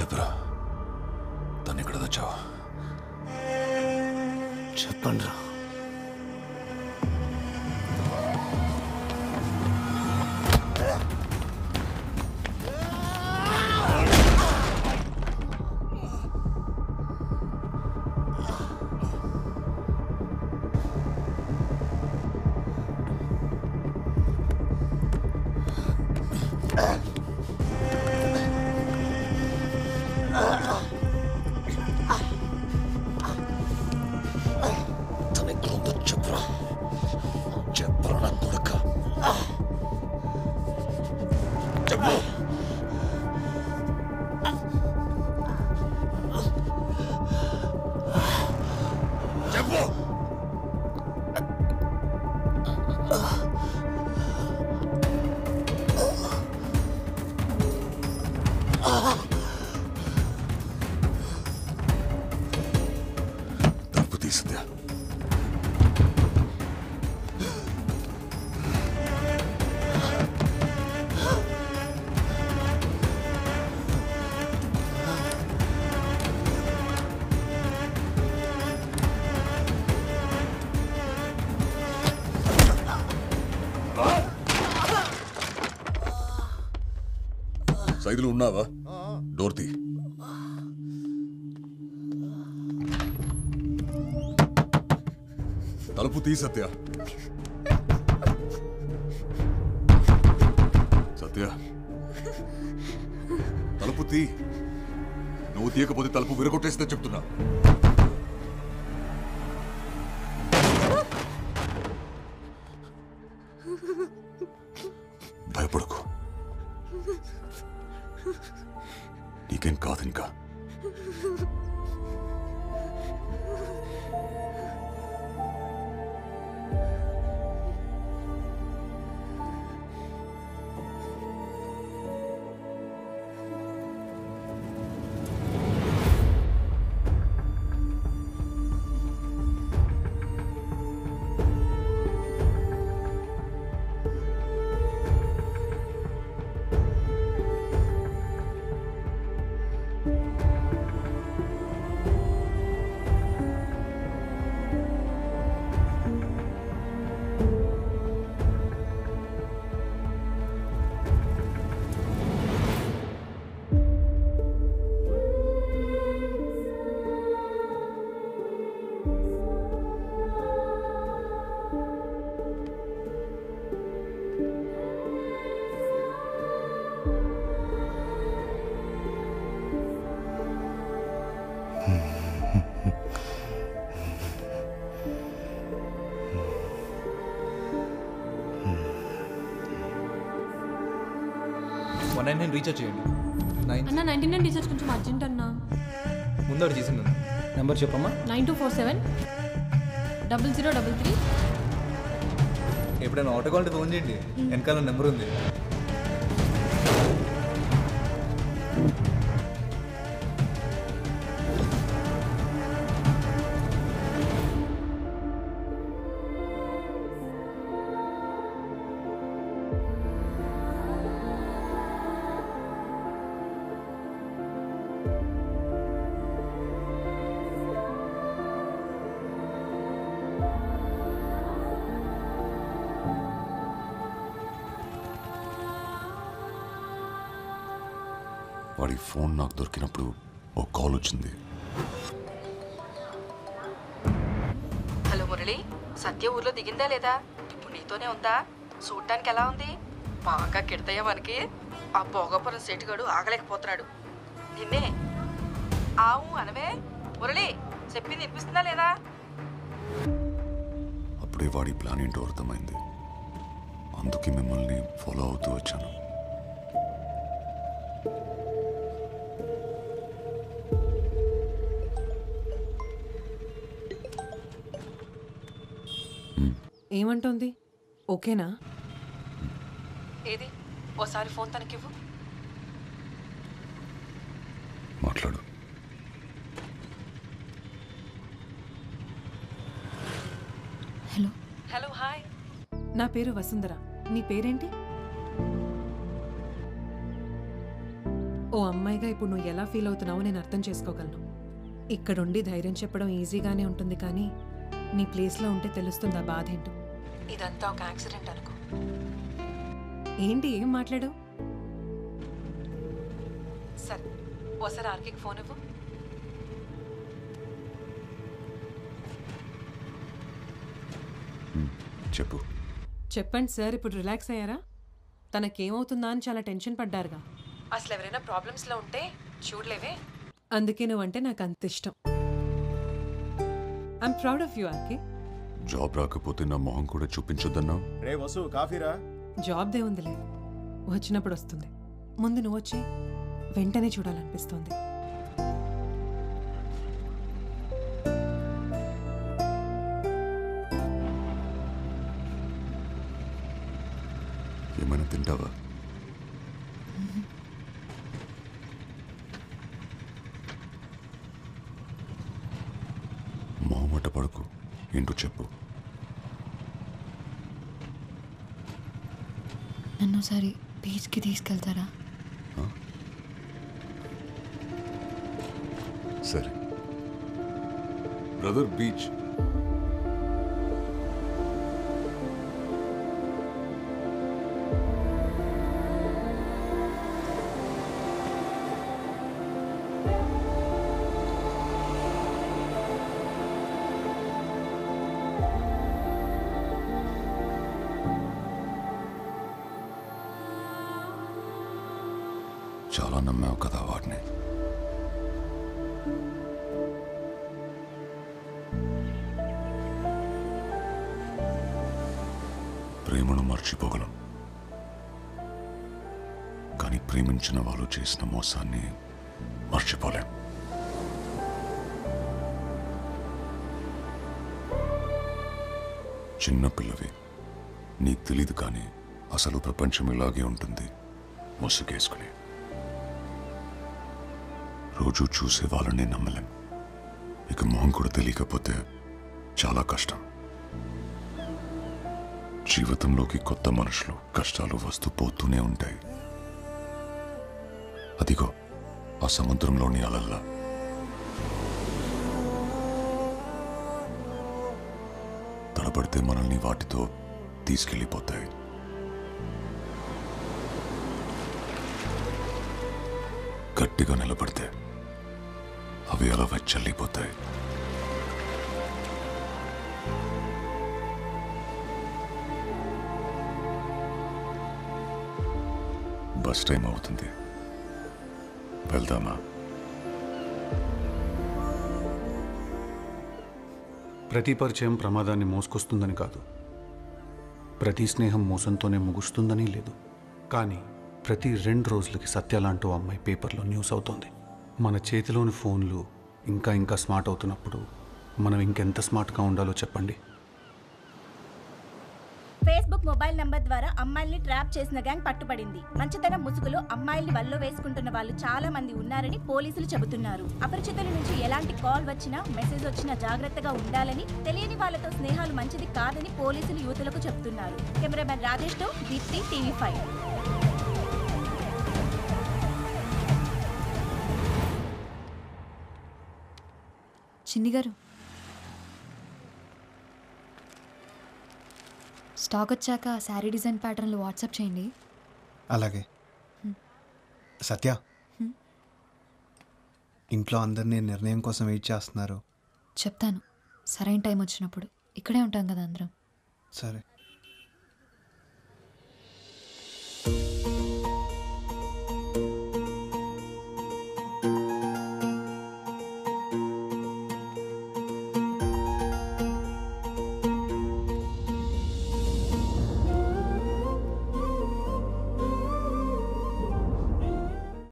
చెప్పరా, తను ఎక్కడ తెచ్చావా? చెప్పండి రా. తలుపు తీసిందా? సైదులు ఉన్నావా? డోర్ తీ. తలుపు తీ సత్య. సత్య, తలుపు తీ. నువ్వు తీయకపోతే తలుపు విరగొట్టేస్తే చెప్తున్నా. భయపడకు, నీకేం కాదు. ఇంకా రీఛార్జ్ చేయండి. అన్న 99 రీఛార్జ్ కొంచెం అర్జెంట్ అన్నా. ముందు ఒకటి చేసింది నెంబర్ చెప్పమ్మా. 9247 0033. ఎప్పుడైనా ఆటో కాల్ ఫోన్ చేయండి, వెనకాల నెంబర్ ఉంది. వాడి ఫోన్ నాకు దొరికినప్పుడు ఓ కాల్ వచ్చింది. హలో మురళి, సత్య ఊర్లో దిగిందా లేదా? ఇప్పుడు నీతోనే ఉందా? చూడటానికి ఎలా ఉంది? బాగా కిడతాయా మనకి? ఆ భోగపురం సేటుగాడు ఆగలేకపోతున్నాడు. నిన్నే ఆవు అనవే. మురళి చెప్పింది వినిపిస్తుందా లేదా? అప్పుడే వాడి ప్లాన్ ఏంటో అర్థమైంది. అందుకే మిమ్మల్ని ఫాలో అవుతూ వచ్చాను. ఏమంటోంది? ఓకేనా? ఏది ఓసారి ఫోన్ తనకివ్వు. మాట్లాడు. హలో. Hello, hi. నా పేరు వసుంధర. నీ పేరేంటి? ఓ అమ్మాయిగా ఇప్పుడు నువ్వు ఎలా ఫీల్ అవుతున్నావో నేను అర్థం చేసుకోగలను. ఇక్కడుండి ధైర్యం చెప్పడం ఈజీగానే ఉంటుంది, కానీ నీ ప్లేస్లో ఉంటే తెలుస్తుంది ఆ బాధ ఏంటో. ఇదంతా ఒక యాక్సిడెంట్ అనుకో. ఏంటి ఏం మాట్లాడావు? సరే ఓసారి ఆర్కేకి ఫోన్ ఇవ్వు. చెప్పు. చెప్పండి సార్, ఇప్పుడు రిలాక్స్ అయ్యారా? తనకేమవుతుందా అని చాలా టెన్షన్ పడ్డారుగా. అసలు ఎవరైనా ప్రాబ్లమ్స్లో ఉంటే చూడలేవే, అందుకే నువ్వంటే నాకు అంత ఇష్టం. I'm proud of you RK. Job రాకపోతే నా మొహం కూడా చూపించొద్దన్నా? రే వసు, కాఫీరా? జాబ్ దే ఉందిలే, వచ్చినప్పుడు వస్తుంది. ముందు నువ్వు వచ్చి వెంటనే చూడాలనిపిస్తుంది. ఏమైనా తింటావా? మొహమాట పడకు, ఏంటో చెప్పు. నన్ను ఒకసారి బీచ్కి తీసుకెళ్తారా? సరే బ్రదర్, బీచ్. చాలా నమ్మావు కదా వాడిని. ప్రేమను మర్చిపోగలం, కానీ ప్రేమించిన వాళ్ళు చేసిన మోసాన్ని మర్చిపోలేం. చిన్నపిల్లవి, నీకు తెలీదు, కానీ అసలు ప్రపంచం ఇలాగే ఉంటుంది, ముసుగేసుకుని. రోజు చూసే వాళ్ళని నమ్మలేం, ఇక మొహం కూడా తెలియకపోతే చాలా కష్టం. జీవితంలోకి కొత్త మనుషులు, కష్టాలు వస్తూ పోతూనే ఉంటాయి. అదిగో ఆ సముద్రంలోని అలల్లా. తడబడితే మనల్ని వాటితో తీసుకెళ్ళిపోతాయి. గట్టిగా నిలబడితే అవి అలా వెచ్చల్లిపోతాయి. బస్ టైం అవుతుంది, వెళ్దామా? ప్రతి పరిచయం ప్రమాదాన్ని మోసుకొస్తుందని కాదు, ప్రతి స్నేహం మోసంతోనే ముగుస్తుందని లేదు. కానీ ప్రతి 2 రోజులకి సత్య లాంటి అమ్మాయి పేపర్లో న్యూస్ అవుతోంది. మన చేతిలోని ఫోన్లు ఇంకా స్మార్ట్ అవుతున్నప్పుడు మనం ఇంకెంత స్మార్ట్గా ఉండాలో చెప్పండి. ఫేస్బుక్ మొబైల్ నంబర్ ద్వారా అమ్మాయిల్ని ట్రాప్ చేసిన గ్యాంగ్ పట్టుబడింది. మంచితనం ముసుగులో అమ్మాయిల్ని వల్లో వేసుకుంటున్న వాళ్ళు చాలా మంది ఉన్నారని పోలీసులు చెబుతున్నారు. అపరిచితుల నుంచి ఎలాంటి కాల్ వచ్చినా, మెసేజ్ వచ్చినా జాగ్రత్తగా ఉండాలని, తెలియని వాళ్ళతో స్నేహాలు మంచిది కాదని పోలీసులు యువతులకు చెబుతున్నారు. కెమెరామెన్ రాజేష్ తో దీప్తి, TV5. చిన్ని గారు, స్టాక్ వచ్చాక శారీ డిజైన్ ప్యాటర్న్లు వాట్సాప్ చేయండి. అలాగే. సత్య, ఇంట్లో అందరినీ నిర్ణయం కోసం వెయిట్ చేస్తున్నారు. చెప్తాను, సరైన టైం వచ్చినప్పుడు. ఇక్కడే ఉంటాం కదా అందరం. సరే.